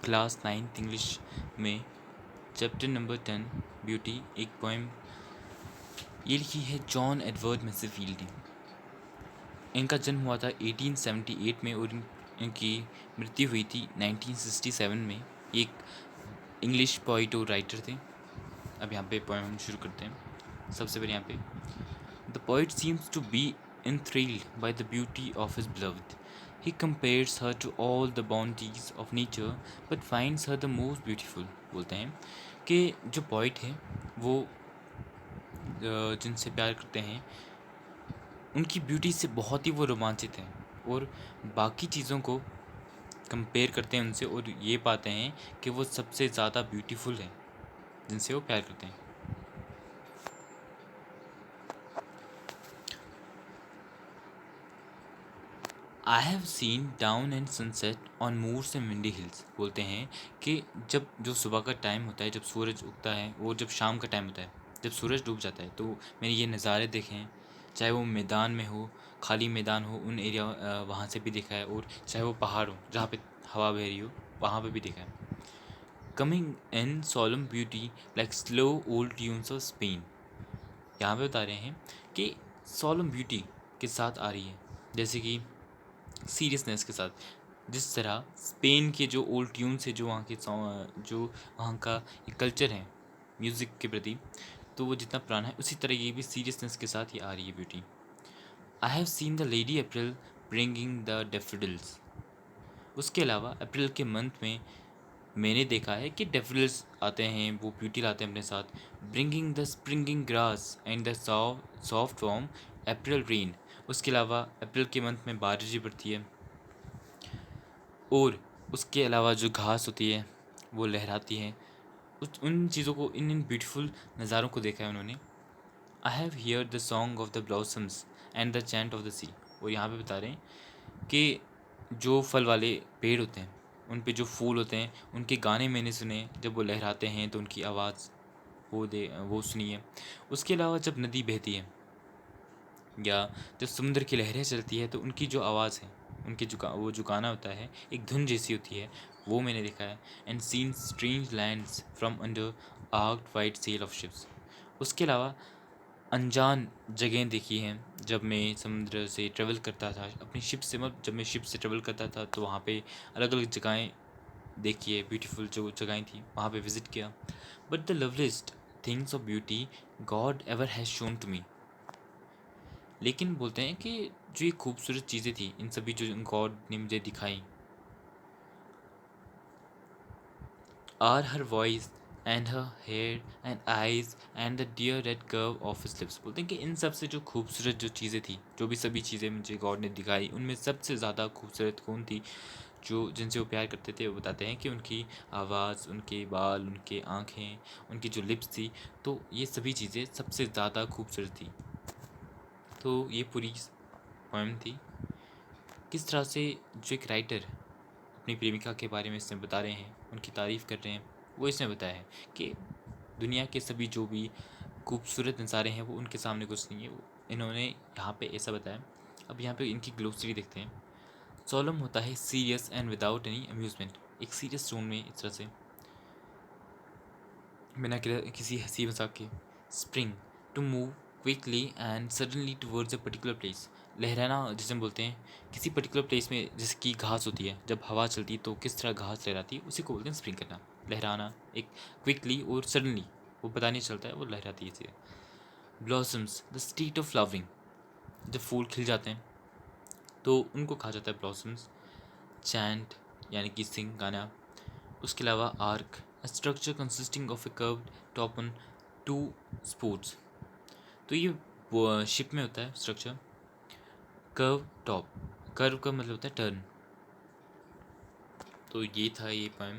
Class 9th English में chapter number 10 beauty, एक poem ये लिखी है जॉन एडवर्ड मैसेफील्ड ने। इनका जन्म हुआ था 1878 में और इनकी मृत्यु हुई थी 1967 में। एक इंग्लिश पोइट और राइटर थे। अब यहाँ पे पोएम हम शुरू करते हैं। सबसे पहले यहाँ पे the poet seems to be enthralled by the beauty of his beloved. He compares her to all the bounties of nature but finds her the most beautiful. बोलते हैं कि जो पोइट है वो जिनसे प्यार करते हैं उनकी ब्यूटी से बहुत ही वो रोमांचित हैं और बाकी चीज़ों को कंपेयर करते हैं उनसे और ये पाते हैं कि वो सबसे ज़्यादा ब्यूटीफुल है जिनसे वो प्यार करते हैं। I have seen dawn and sunset on moors and windy hills. बोलते हैं कि जब जो सुबह का टाइम होता है, जब सूरज उगता है, और जब शाम का टाइम होता है, जब सूरज डूब जाता है, तो मैंने ये नज़ारे देखे हैं। चाहे वो मैदान में हो, खाली मैदान हो, उन एरिया वहाँ से भी देखा है, और चाहे वो पहाड़ हो जहाँ पे हवा बह रही हो वहाँ पे भी देखा है। Coming in solemn beauty like slow old tunes of Spain. यहाँ पे बता रहे हैं कि सोलम ब्यूटी के साथ आ रही है, जैसे कि सीरियसनेस के साथ, जिस तरह स्पेन के जो ओल्ड ट्यून्स है, जो वहाँ के जो वहाँ का कल्चर है म्यूज़िक के प्रति, तो वो जितना पुराना है उसी तरह ये भी सीरियसनेस के साथ ये आ रही है beauty. I have seen the lady April bringing the daffodils. उसके अलावा अप्रैल के मंथ में मैंने देखा है कि डेफिडल्स आते हैं, वो ब्यूटी लाते हैं अपने साथ। Bringing the springing grass and the soft warm April rain. उसके अलावा अप्रैल के मंथ में बारिश भी पड़ती है और उसके अलावा जो घास होती है वो लहराती है। उन चीज़ों को, इन ब्यूटीफुल नज़ारों को देखा है उन्होंने। I have hear the song of the blossoms and the chant of the sea. और यहाँ पे बता रहे हैं कि जो फल वाले पेड़ होते हैं उन पे जो फूल होते हैं उनके गाने मैंने सुने, जब वो लहराते हैं तो उनकी आवाज़ वो सुनी है। उसके अलावा जब नदी बहती है या जब समुद्र की लहरें चलती है तो उनकी जो आवाज़ है, उनके वो जो गाना होता है एक धुन जैसी होती है, वो मैंने देखा है। And seen strange lands from under arched white sails of ships. उसके अलावा अनजान जगहें देखी हैं जब मैं समुद्र से ट्रेवल करता था अपनी शिप से, मतलब जब मैं शिप से ट्रेवल करता था तो वहाँ पे अलग अलग जगहें देखी है, ब्यूटीफुल जो जगहें थी वहाँ पे विज़िट किया। But the loveliest things of beauty God ever has shone to me. लेकिन बोलते हैं कि जो ये खूबसूरत चीज़ें थी, इन सभी जो गॉड ने मुझे दिखाई, are her voice and her hair and eyes and the dear red curve of his lips. बोलते हैं कि इन सब से जो खूबसूरत जो चीज़ें थी, जो भी सभी चीज़ें मुझे गॉड ने दिखाई, उनमें सबसे ज़्यादा खूबसूरत कौन थी, जो जिनसे वो प्यार करते थे, वो बताते हैं कि उनकी आवाज़, उनके बाल, उनके आँखें, उनकी जो लिप्स थी, तो ये सभी चीज़ें सबसे ज़्यादा खूबसूरत थी। तो ये पूरी पोएम थी। किस तरह से जो एक राइटर अपनी प्रेमिका के बारे में इसमें बता रहे हैं, उनकी तारीफ़ कर रहे हैं, वो इसमें बताया है कि दुनिया के सभी जो भी खूबसूरत नज़ारे हैं वो उनके सामने कुछ नहीं है। इन्होंने यहाँ पे ऐसा बताया। अब यहाँ पे इनकी ग्लोसरी देखते हैं। सोलम होता है serious and without any amusement. एक सीरियस टोन में इस तरह से बिना किसी हंसी मजाक के। Spring, to move quickly and suddenly towards a particular place. लहराना जिसे हम बोलते हैं किसी पर्टिकुलर प्लेस में, जिसकी घास होती है, जब हवा चलती है तो किस तरह घास लहराती है, उसी को बोलते हैं स्प्रिंग करना, लहराना। एक क्विकली और सडनली, वो पता नहीं चलता है, वो लहराती है चीज़ें। Blossoms, the state of flowering. जब फूल खिल जाते हैं तो उनको कहा जाता है ब्लॉसम्स। चैंट यानी कि सिंग, गाना। उसके अलावा arc, a structure consisting of a curved top on two spokes। तो ये शिप में होता है स्ट्रक्चर। कर्व टॉप, कर्व का मतलब होता है टर्न। तो ये था ये पोएम।